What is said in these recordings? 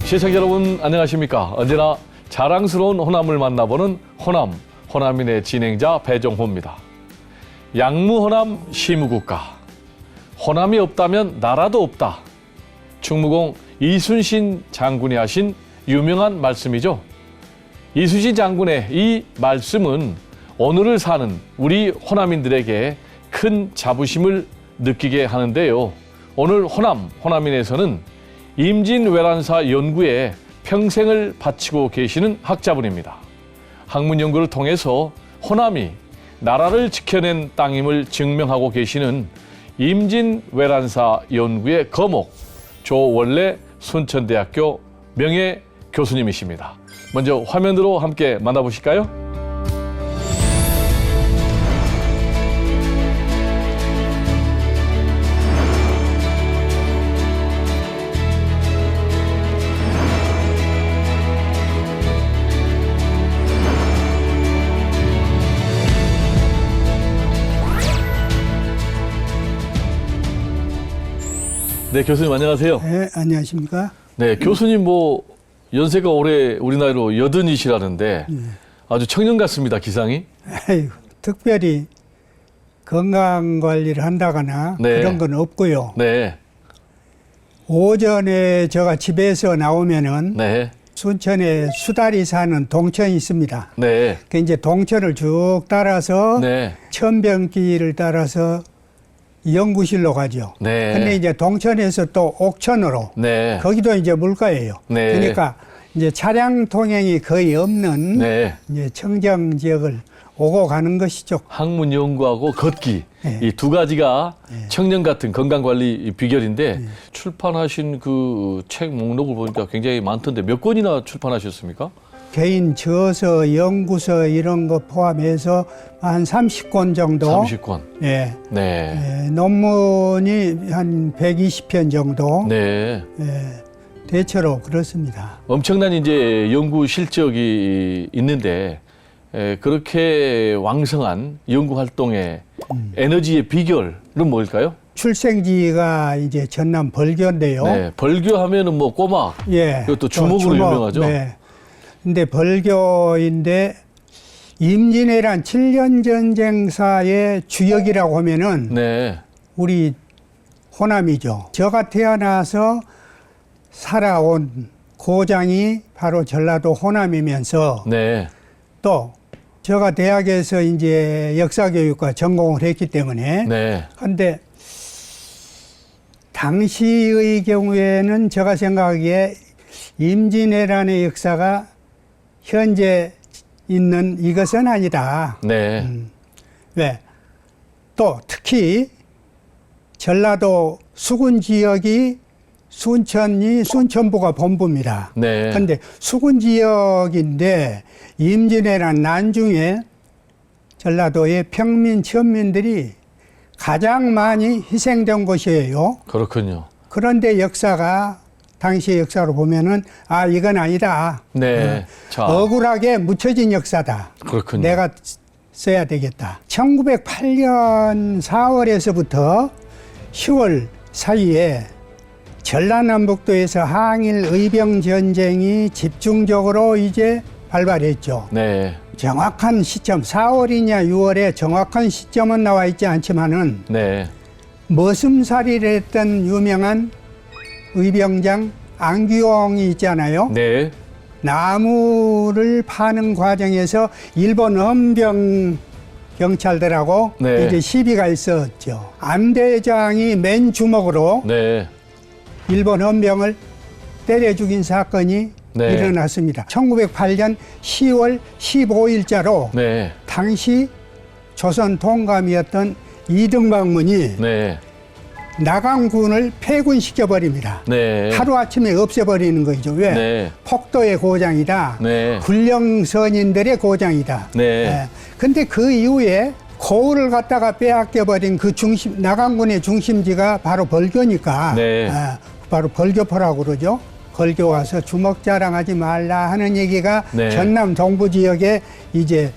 시청자 여러분 안녕하십니까. 언제나 자랑스러운 호남을 만나보는 호남인의 진행자 배종호입니다. 양무호남 시무국가. 호남이 없다면 나라도 없다. 충무공 이순신 장군이 하신 유명한 말씀이죠. 이순신 장군의 이 말씀은 오늘을 사는 우리 호남인들에게 큰 자부심을 느끼게 하는데요. 오늘 호남인에서는 임진왜란사 연구에 평생을 바치고 계시는 학자분입니다. 학문 연구를 통해서 호남이 나라를 지켜낸 땅임을 증명하고 계시는 임진왜란사 연구의 거목 조원래 순천대학교 명예 교수님이십니다. 먼저 화면으로 함께 만나보실까요? 네, 교수님 안녕하세요. 네, 안녕하십니까? 네, 교수님 연세가 올해 우리 나이로 80이시라는데 아주 청년 같습니다, 기상이. 아이고, 특별히 건강 관리를 한다거나 네. 그런 건 없고요. 네, 오전에 제가 집에서 나오면은 네, 순천에 수달이 사는 동천이 있습니다. 네, 그 이제 동천을 쭉 따라서 네, 천변길을 따라서 연구실로 가죠. 네. 근데 이제 동천에서 또 옥천으로 네, 거기도 이제 물가예요. 네. 그러니까 이제 차량 통행이 거의 없는 네. 이제 청정 지역을 오고 가는 것이죠. 학문 연구하고 걷기 네. 이 두 가지가 네. 청년 같은 건강 관리 비결인데 출판하신 그 책 목록을 보니까 굉장히 많던데 몇 권이나 출판하셨습니까? 개인 저서, 연구서 이런 거 포함해서 한 30권 정도. 30권. 예. 네. 예, 논문이 한 120편 정도. 네. 예, 대체로 그렇습니다. 엄청난 이제 연구 실적이 있는데 그렇게 왕성한 연구 활동의 에너지의 비결은 뭘까요? 출생지가 이제 전남 벌교인데요. 네, 벌교하면은 꼬막, 예. 이것도 주먹으로 유명하죠. 네. 근데 벌교인데 임진왜란 7년 전쟁사의 주역이라고 하면은 네, 우리 호남이죠. 제가 태어나서 살아온 고장이 바로 전라도 호남이면서 네, 또 제가 대학에서 이제 역사교육과 전공을 했기 때문에 네, 근데 당시의 경우에는 제가 생각하기에 임진왜란의 역사가 현재 있는 이것은 아니다. 네, 왜? 또 특히 전라도 수군 지역이 순천부가 본부입니다. 네. 그런데 수군 지역인데 임진왜란 난중에 전라도의 평민, 천민들이 가장 많이 희생된 곳이에요. 그렇군요. 그런데 역사가 당시의 역사로 보면은 이건 아니다. 네. 자, 억울하게 묻혀진 역사다. 그렇군요. 내가 써야 되겠다. 1908년 4월에서부터 10월 사이에 전라남북도에서 항일 의병 전쟁이 집중적으로 이제 발발했죠. 네, 정확한 시점, 4월이냐 6월에 정확한 시점은 나와 있지 않지만은 네, 머슴살이를 했던 유명한 의병장 안규홍이 있잖아요. 네, 나무를 파는 과정에서 일본 헌병 경찰들하고 네. 이제 시비가 있었죠. 안대장이 맨 주먹으로 네, 일본 헌병을 때려 죽인 사건이 네. 일어났습니다. 1908년 10월 15일자로 네, 당시 조선 통감이었던 이등박문이 네, 나강군을 폐군시켜버립니다. 네. 하루아침에 없애버리는 거죠. 왜? 네. 폭도의 고장이다. 네. 군령선인들의 고장이다. 네. 근데 그 이후에 고을을 갖다가 빼앗겨버린 그 나강군의 중심지가 바로 벌교니까 네. 바로 벌교포라고 그러죠. 벌교 와서 주먹 자랑하지 말라 하는 얘기가 네. 전남 동부 지역에 이제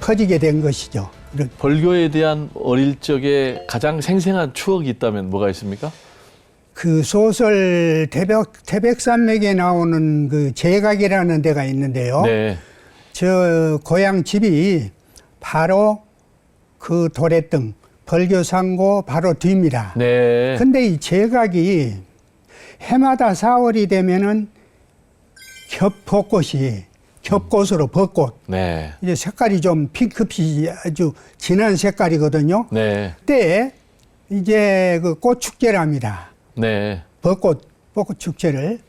퍼지게 된 것이죠. 벌교에 대한 어릴 적에 가장 생생한 추억이 있다면 뭐가 있습니까? 그 소설 태백산맥에 나오는 그 제각이라는 데가 있는데요. 네. 저 고향 집이 바로 그 도래등 벌교상고 바로 뒤입니다. 네. 근데 이 제각이 해마다 4월이 되면은 겹꽃으로 벚꽃. 네. 이제 색깔이 좀 핑크빛이 아주 진한 색깔이거든요. 네. 그때 이제 그 꽃축제랍니다. 네. 벚꽃 축제를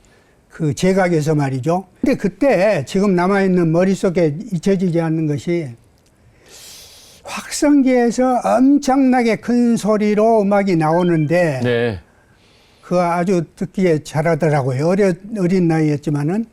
그 제각에서 말이죠. 근데 그때 지금 남아있는 머릿속에 잊혀지지 않는 것이 확성기에서 엄청나게 큰 소리로 음악이 나오는데 네. 그 아주 듣기에 잘하더라고요. 어린 나이였지만은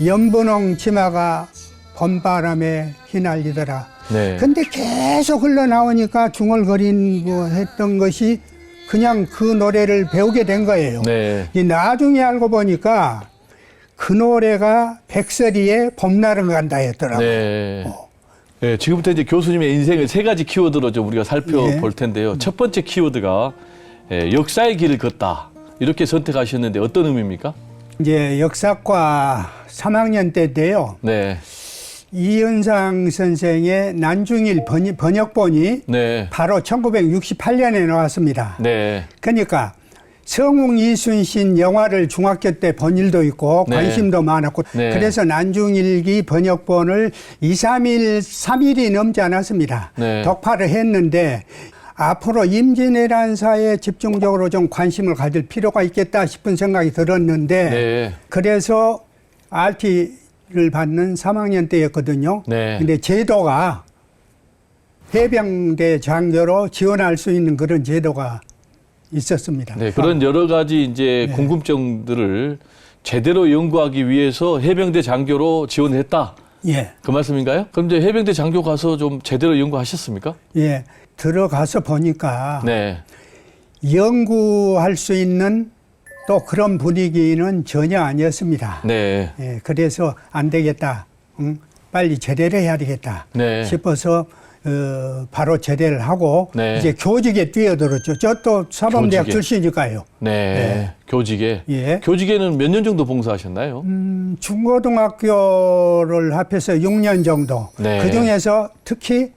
연분홍 치마가 봄바람에 휘날리더라. 네. 근데 계속 흘러나오니까 중얼거리고 했던 것이 그냥 그 노래를 배우게 된 거예요. 네. 이 나중에 알고 보니까 그 노래가 백설이의 봄날은 간다였더라고요. 네. 네, 지금부터 이제 교수님의 인생을 세 가지 키워드로 좀 우리가 살펴볼 텐데요. 첫 번째 키워드가 역사의 길을 걷다. 이렇게 선택하셨는데 어떤 의미입니까? 이제 역사과 3학년 때인데요. 네. 이은상 선생의 난중일 번역본이 네. 바로 1968년에 나왔습니다. 네. 그러니까 성웅 이순신 영화를 중학교 때 본 일도 있고 네. 관심도 많았고 네. 그래서 난중일기 번역본을 3일이 넘지 않았습니다. 네. 독파를 했는데 앞으로 임진왜란사에 집중적으로 좀 관심을 가질 필요가 있겠다 싶은 생각이 들었는데 네. 그래서 RT를 받는 3학년 때였거든요. 네. 근데 제도가 해병대 장교로 지원할 수 있는 그런 제도가 있었습니다. 네, 그런 여러 가지 이제 네. 궁금증들을 제대로 연구하기 위해서 해병대 장교로 지원했다. 예. 그 말씀인가요? 그럼 이제 해병대 장교 가서 좀 제대로 연구하셨습니까? 예. 들어가서 보니까 네. 연구할 수 있는 또 그런 분위기는 전혀 아니었습니다. 네. 예. 그래서 안 되겠다. 빨리 제대를 해야 되겠다 네. 싶어서 바로 제대를 하고 네. 이제 교직에 뛰어들었죠. 저 또 사범대학 교직에. 출신이니까요. 네. 네. 교직에. 예. 교직에는 몇 년 정도 봉사하셨나요? 중고등학교를 합해서 6년 정도. 네. 그중에서 특히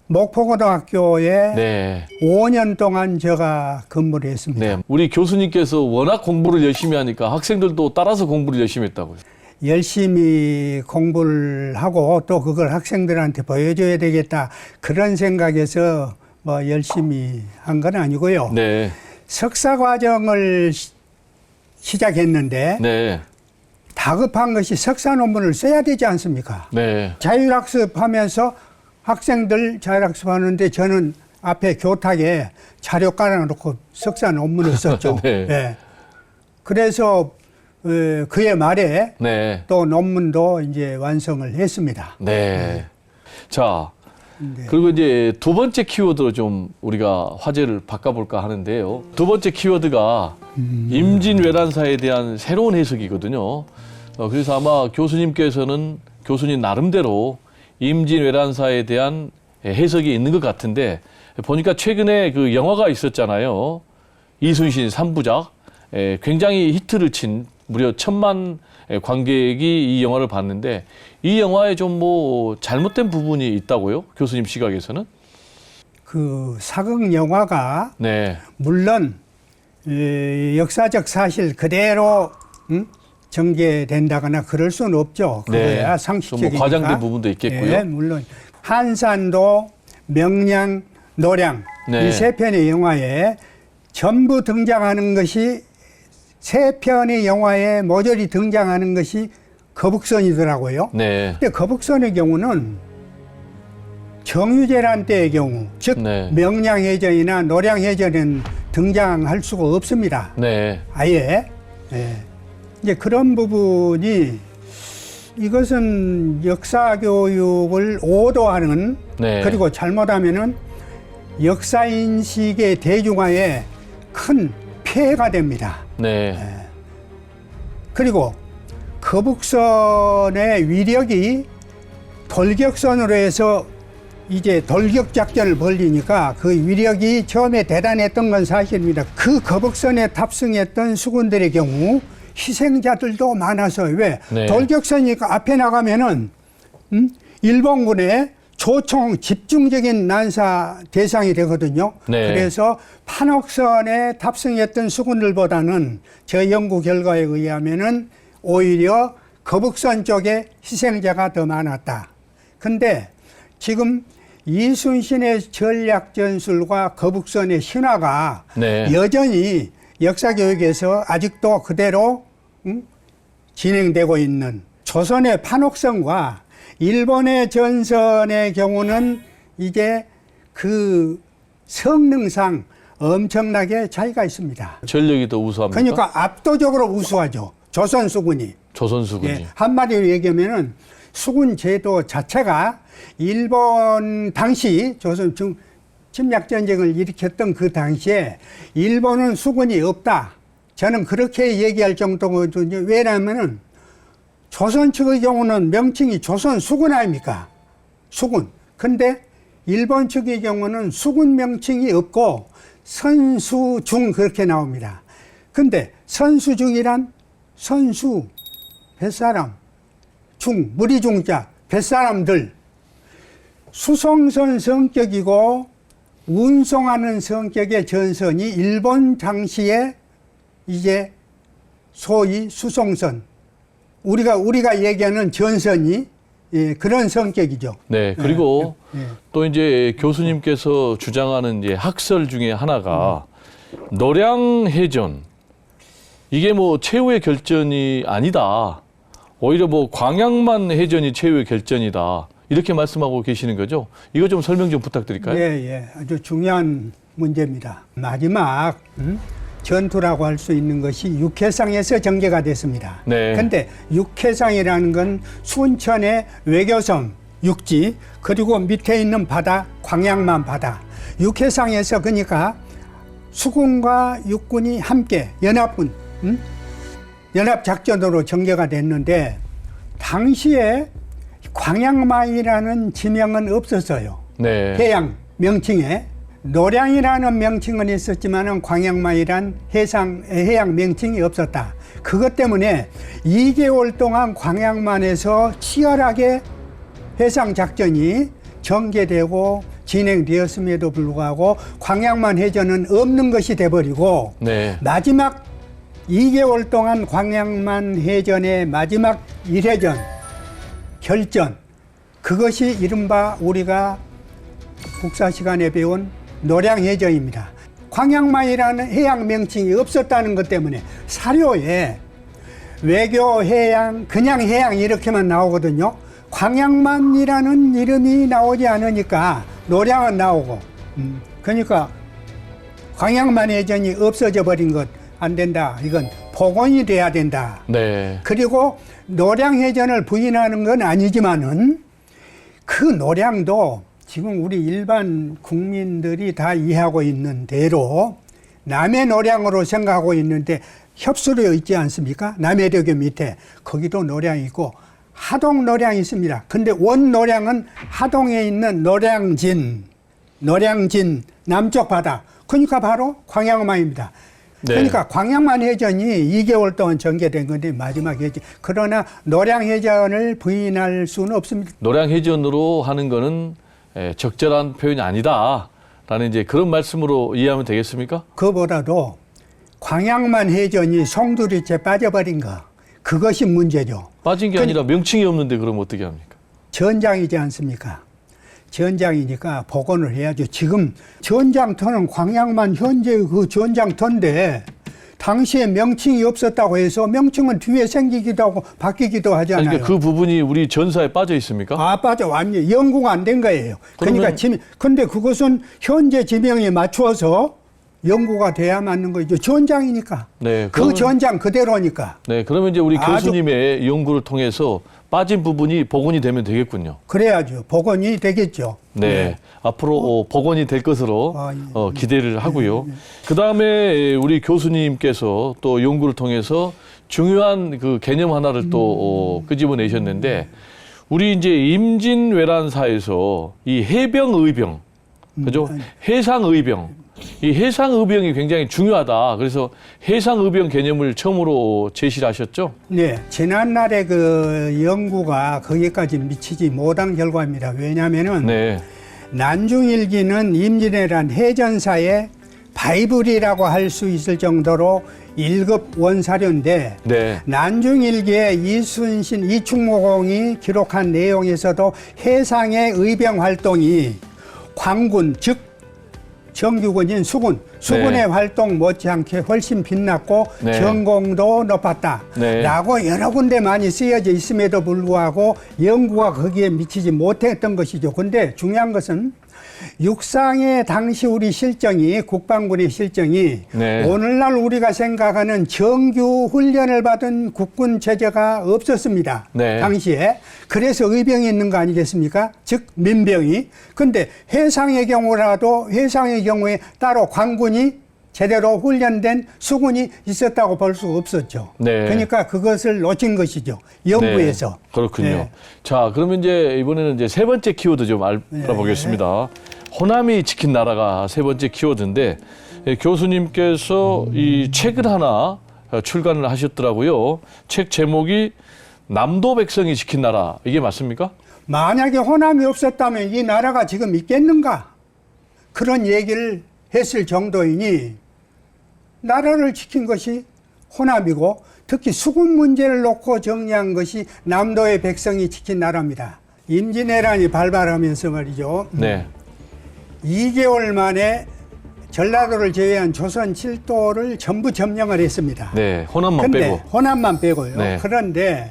목포고등학교에 네. 5년 동안 제가 근무를 했습니다. 네. 우리 교수님께서 워낙 공부를 열심히 하니까 학생들도 따라서 공부를 열심히 했다고요. 열심히 공부를 하고 또 그걸 학생들한테 보여줘야 되겠다. 그런 생각에서 뭐 열심히 한 건 아니고요. 네. 석사 과정을 시작했는데 네. 다급한 것이 석사 논문을 써야 되지 않습니까? 네. 자율학습하면서 학생들 자율학습하는데 저는 앞에 교탁에 자료 깔아놓고 석사 논문을 썼죠. 네. 네. 그래서 그해 말에 네. 또 논문도 이제 완성을 했습니다. 네. 자, 네. 그리고 이제 두 번째 키워드로 좀 우리가 화제를 바꿔볼까 하는데요. 두 번째 키워드가 임진왜란사에 대한 새로운 해석이거든요. 그래서 아마 교수님께서는 교수님 나름대로 임진왜란사에 대한 해석이 있는 것 같은데 보니까 최근에 그 영화가 있었잖아요. 이순신 3부작. 굉장히 히트를 친 무려 1,000만 관객이 이 영화를 봤는데 이 영화에 좀 뭐 잘못된 부분이 있다고요? 교수님 시각에서는? 그 사극 영화가 네. 물론 역사적 사실 그대로 전개된다거나 그럴 수는 없죠. 그거야 네. 상식적이니까. 뭐 과장된 부분도 있겠고요. 네, 물론 한산도, 명량, 노량 네. 이 세 편의 영화에 전부 등장하는 것이 세 편의 영화에 모조리 등장하는 것이 거북선이더라고요. 네. 근데 거북선의 경우는 정유재란 때의 경우, 즉 네. 명량해전이나 노량해전은 등장할 수가 없습니다. 네. 아예. 예. 이제 그런 부분이 이것은 역사 교육을 오도하는 네. 그리고 잘못하면은 역사 인식의 대중화에 큰 폐해가 됩니다. 네. 그리고 거북선의 위력이 돌격선으로 해서 이제 돌격 작전을 벌리니까 그 위력이 처음에 대단했던 건 사실입니다. 그 거북선에 탑승했던 수군들의 경우 희생자들도 많아서 왜 네. 돌격선이니까 앞에 나가면은 일본군의 조총 집중적인 난사 대상이 되거든요. 네. 그래서 판옥선에 탑승했던 수군들보다는 저 연구 결과에 의하면은 오히려 거북선 쪽에 희생자가 더 많았다. 근데 지금 이순신의 전략 전술과 거북선의 신화가 네. 여전히 역사 교육에서 아직도 그대로 진행되고 있는 조선의 판옥선과 일본의 전선의 경우는 이제 그 성능상 엄청나게 차이가 있습니다. 전력이 더 우수합니까? 그러니까 압도적으로 우수하죠. 조선 수군이. 조선 수군이. 예, 한마디로 얘기하면은 수군 제도 자체가 일본 당시 조선 침략 전쟁을 일으켰던 그 당시에 일본은 수군이 없다. 저는 그렇게 얘기할 정도거든요. 왜냐하면은 조선 측의 경우는 명칭이 조선 수군 아닙니까? 수군. 근데 일본 측의 경우는 수군 명칭이 없고 선수중 그렇게 나옵니다. 근데 선수중이란 선수, 뱃사람, 중, 무리중자, 뱃사람들. 수송선 성격이고 운송하는 성격의 전선이 일본 당시에 이제 소위 수송선. 우리가 얘기하는 전선이 예, 그런 성격이죠. 네, 그리고 예, 예. 또 이제 교수님께서 주장하는 이제 학설 중에 하나가 노량해전. 이게 뭐 최후의 결전이 아니다. 오히려 뭐 광양만 해전이 최후의 결전이다. 이렇게 말씀하고 계시는 거죠? 이거 좀 설명 좀 부탁드릴까요? 예, 예. 아주 중요한 문제입니다. 마지막 전투라고 할 수 있는 것이 육해상에서 전개가 됐습니다. 네. 근데 육해상이라는 건 순천의 외교섬, 육지, 그리고 밑에 있는 바다, 광양만 바다. 육해상에서 그러니까 수군과 육군이 함께 연합작전으로 전개가 됐는데 당시에 광양마이라는 지명은 없었어요. 네. 해양 명칭에 노량이라는 명칭은 있었지만 광양마이란 해양 명칭이 없었다. 그것 때문에 2개월 동안 광양만에서 치열하게 해상작전이 전개되고 진행되었음에도 불구하고 광양만 해전은 없는 것이 돼버리고 네. 마지막 2개월 동안 광양만 해전의 마지막 1회전 결전, 그것이 이른바 우리가 국사 시간에 배운 노량해전입니다. 광양만이라는 해양 명칭이 없었다는 것 때문에 사료에 외교 해양, 그냥 해양 이렇게만 나오거든요. 광양만이라는 이름이 나오지 않으니까 노량은 나오고, 그러니까 광양만 해전이 없어져 버린 것 안 된다. 이건 복원이 돼야 된다. 네. 그리고 노량해전을 부인하는 건 아니지만은 그 노량도 지금 우리 일반 국민들이 다 이해하고 있는 대로 남해 노량으로 생각하고 있는데 협수로 있지 않습니까? 남해대교 밑에 거기도 노량이 있고 하동 노량이 있습니다. 근데 원 노량은 하동에 있는 노량진 남쪽 바다. 그러니까 바로 광양만입니다. 네. 그러니까 광양만 해전이 2개월 동안 전개된 건데 마지막 해전. 그러나 노량해전을 부인할 수는 없습니다. 노량해전으로 하는 거는 적절한 표현이 아니다라는 이제 그런 말씀으로 이해하면 되겠습니까? 그보다도 광양만 해전이 송두리째 빠져버린 거. 그것이 문제죠. 빠진 게 아니라 명칭이 없는데 그럼 어떻게 합니까? 전장이지 않습니까? 전장이니까 복원을 해야죠. 지금 전장터는 광양만 현재 그 전장터인데 당시에 명칭이 없었다고 해서 명칭은 뒤에 생기기도 하고 바뀌기도 하잖아요. 그러니까 그 부분이 우리 전사에 빠져 있습니까? 아, 빠져. 완전히 연구가 안 된 거예요. 그러니까 근데 그것은 현재 지명에 맞추어서 연구가 돼야 맞는 거죠. 전장이니까. 네, 그 전장 그대로니까. 네, 그러면 이제 우리 아주- 교수님의 연구를 통해서 빠진 부분이 복원이 되면 되겠군요. 그래야죠. 복원이 되겠죠. 네, 앞으로 복원이 될 것으로 아, 예. 기대를 하고요. 그 다음에 우리 교수님께서 또 연구를 통해서 중요한 그 개념 하나를 또 끄집어내셨는데 우리 이제 임진왜란사에서 이 해병의병, 그죠? 해상의병. 이 해상의병이 굉장히 중요하다. 그래서 해상의병 개념을 처음으로 제시를 하셨죠? 네, 지난날에 그 연구가 거기까지 미치지 못한 결과입니다. 왜냐하면은 네. 난중일기는 임진왜란 해전사의 바이블이라고 할 수 있을 정도로 1급 원사료인데 네. 난중일기에 이순신, 이충모공이 기록한 내용에서도 해상의 의병 활동이 광군, 즉 정규군인 수군의 네. 활동 못지않게 훨씬 빛났고 네. 전공도 높았다 네. 라고 여러 군데 많이 쓰여져 있음에도 불구하고 연구가 거기에 미치지 못했던 것이죠. 근데 중요한 것은 육상의 당시 우리 실정이, 국방군의 실정이 네. 오늘날 우리가 생각하는 정규 훈련을 받은 국군 체제가 없었습니다. 네. 당시에. 그래서 의병이 있는 거 아니겠습니까? 즉 민병이. 근데 해상의 경우에 따로 관군이 제대로 훈련된 수군이 있었다고 볼 수 없었죠. 네. 그러니까 그것을 놓친 것이죠. 연구에서. 네, 그렇군요. 네. 자, 그러면 이제 이번에는 이제 세 번째 키워드 좀 알아보겠습니다. 호남이 지킨 나라가 세 번째 키워드인데 교수님께서 이 책을 하나 출간을 하셨더라고요. 책 제목이 남도 백성이 지킨 나라. 이게 맞습니까? 만약에 호남이 없었다면 이 나라가 지금 있겠는가? 그런 얘기를 했을 정도이니 나라를 지킨 것이 호남이고 특히 수군 문제를 놓고 정리한 것이 남도의 백성이 지킨 나라입니다. 임진왜란이 발발하면서 말이죠. 네. 2개월 만에 전라도를 제외한 조선 7도를 전부 점령을 했습니다. 네. 호남만 근데 빼고. 호남만 빼고요. 네. 그런데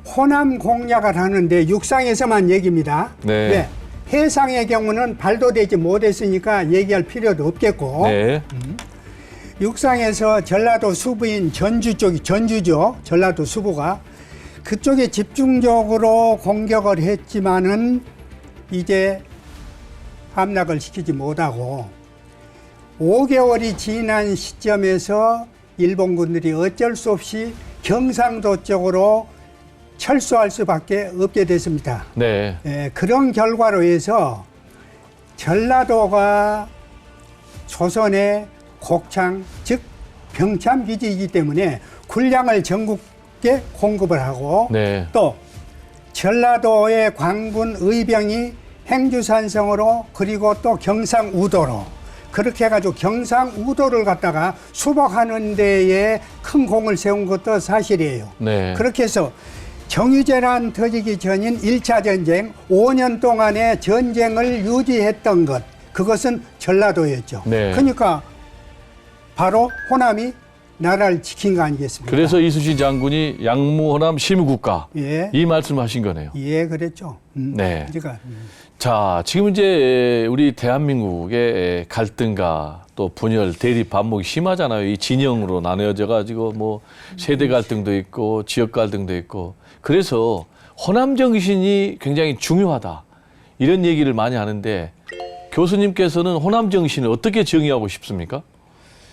호남 공략을 하는데 육상에서만 얘기입니다. 네. 해상의 경우는 발도 되지 못했으니까 얘기할 필요도 없겠고 네. 육상에서 전라도 수부인 전주죠. 전라도 수부가 그쪽에 집중적으로 공격을 했지만은 이제 함락을 시키지 못하고 5개월이 지난 시점에서 일본군들이 어쩔 수 없이 경상도 쪽으로 철수할 수밖에 없게 됐습니다. 네. 그런 결과로 해서 전라도가 조선의 곡창, 즉 병참 기지이기 때문에 군량을 전국에 공급을 하고 네. 또 전라도의 관군 의병이 행주산성으로 그리고 또 경상우도로 그렇게 해가지고 경상우도를 갖다가 수복하는 데에 큰 공을 세운 것도 사실이에요. 네. 그렇게 해서 정유재란 터지기 전인 1차 전쟁 5년 동안의 전쟁을 유지했던 것 그것은 전라도였죠. 네. 그러니까 바로 호남이 나라를 지킨 거 아니겠습니까? 그래서 이순신 장군이 양무호남 심국가 예. 이 말씀하신 거네요. 예, 그랬죠. 네. 그러니까 자, 지금 이제 우리 대한민국의 갈등과 또 분열, 대립, 반목이 심하잖아요. 이 진영으로 나뉘어져 가지고 뭐 세대 갈등도 있고 지역 갈등도 있고 그래서 호남 정신이 굉장히 중요하다. 이런 얘기를 많이 하는데 교수님께서는 호남 정신을 어떻게 정의하고 싶습니까?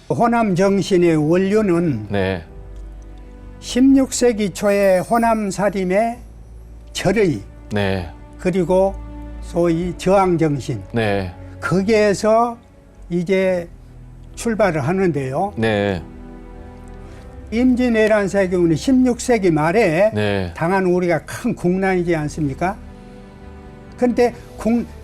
호남 정신의 원료는 네. 16세기 초에 호남 사림의 절의 네. 그리고 소위 저항 정신 네. 거기에서 이제 출발을 하는데요. 네. 임진왜란사의 경우는 16세기 말에 네. 당한 우리가 큰 국난이지 않습니까? 그런데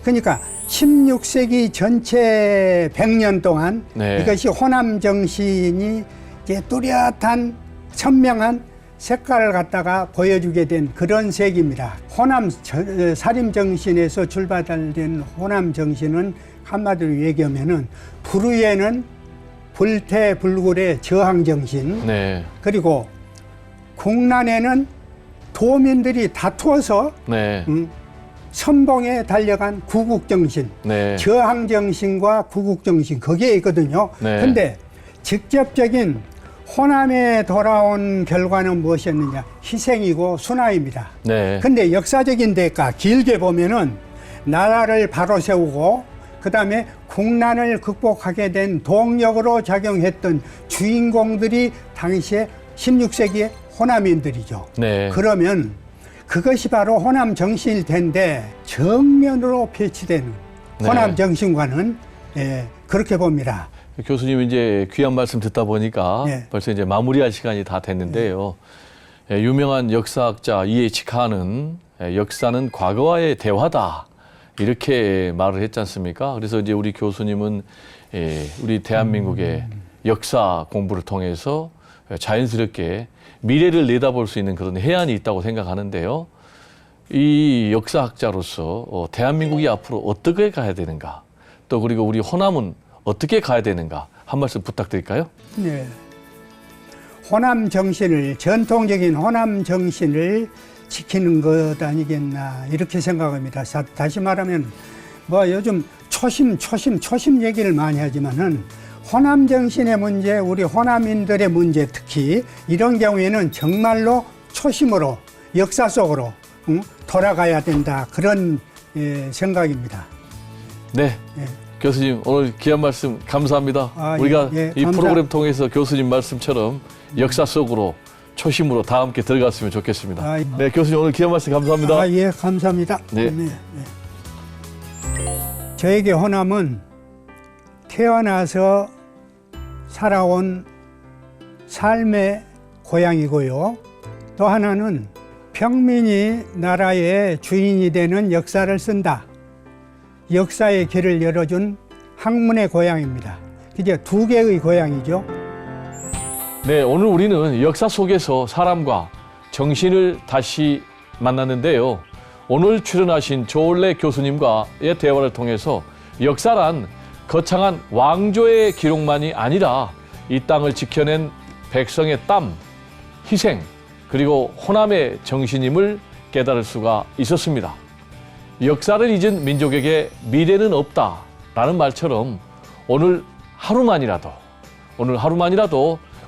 그러니까 16세기 전체 100년 동안 네. 이것이 호남 정신이 이제 뚜렷한 선명한 색깔을 갖다가 보여주게 된 그런 세기입니다. 호남 사림 정신에서 출발된 호남 정신은 한마디로 얘기하면은 불의에는 불태불굴의 저항 정신, 네. 그리고 국난에는 도민들이 다투어서 네. 선봉에 달려간 구국정신, 네. 저항정신과 구국정신 거기에 있거든요. 네. 근데 직접적인 호남에 돌아온 결과는 무엇이었느냐? 희생이고 순화입니다. 네. 근데 역사적인 대가 길게 보면은 나라를 바로 세우고 그다음에 국난을 극복하게 된 동력으로 작용했던 주인공들이 당시에 16세기의 호남인들이죠. 네. 그러면 그것이 바로 호남 정신일 텐데 정면으로 배치되는 네. 호남 정신과는 그렇게 봅니다. 교수님 이제 귀한 말씀 듣다 보니까 네. 벌써 이제 마무리할 시간이 다 됐는데요. 유명한 역사학자 E.H. 칸은 역사는 과거와의 대화다 이렇게 말을 했지 않습니까? 그래서 이제 우리 교수님은 우리 대한민국의 역사 공부를 통해서 자연스럽게 미래를 내다볼 수 있는 그런 해안이 있다고 생각하는데요. 이 역사학자로서 대한민국이 앞으로 어떻게 가야 되는가, 또 그리고 우리 호남은 어떻게 가야 되는가 한 말씀 부탁드릴까요? 네. 호남 정신을, 전통적인 호남 정신을 지키는 것 아니겠나 이렇게 생각합니다. 다시 말하면 뭐 요즘 초심 얘기를 많이 하지만은 호남 정신의 문제, 우리 호남인들의 문제 특히 이런 경우에는 정말로 초심으로 역사 속으로 돌아가야 된다 그런 생각입니다. 네. 교수님 오늘 귀한 말씀 감사합니다. 우리가 이 프로그램 통해서 교수님 말씀처럼 역사 속으로 초심으로 다 함께 들어갔으면 좋겠습니다. 네, 교수님 오늘 귀한 말씀 감사합니다. 예, 감사합니다. 네. 저에게 호남은 태어나서 살아온 삶의 고향이고요. 또 하나는 평민이 나라의 주인이 되는 역사를 쓴다. 역사의 길을 열어준 학문의 고향입니다. 이제 두 개의 고향이죠. 네, 오늘 우리는 역사 속에서 사람과 정신을 다시 만났는데요. 오늘 출연하신 조올래 교수님과의 대화를 통해서 역사란 거창한 왕조의 기록만이 아니라 이 땅을 지켜낸 백성의 땀, 희생, 그리고 호남의 정신임을 깨달을 수가 있었습니다. 역사를 잊은 민족에게 미래는 없다라는 말처럼 오늘 하루만이라도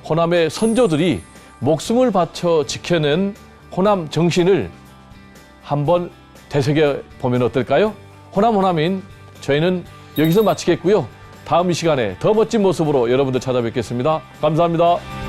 호남의 선조들이 목숨을 바쳐 지켜낸 호남 정신을 한번 되새겨 보면 어떨까요? 호남인 저희는 여기서 마치겠고요. 다음 이 시간에 더 멋진 모습으로 여러분들 찾아뵙겠습니다. 감사합니다.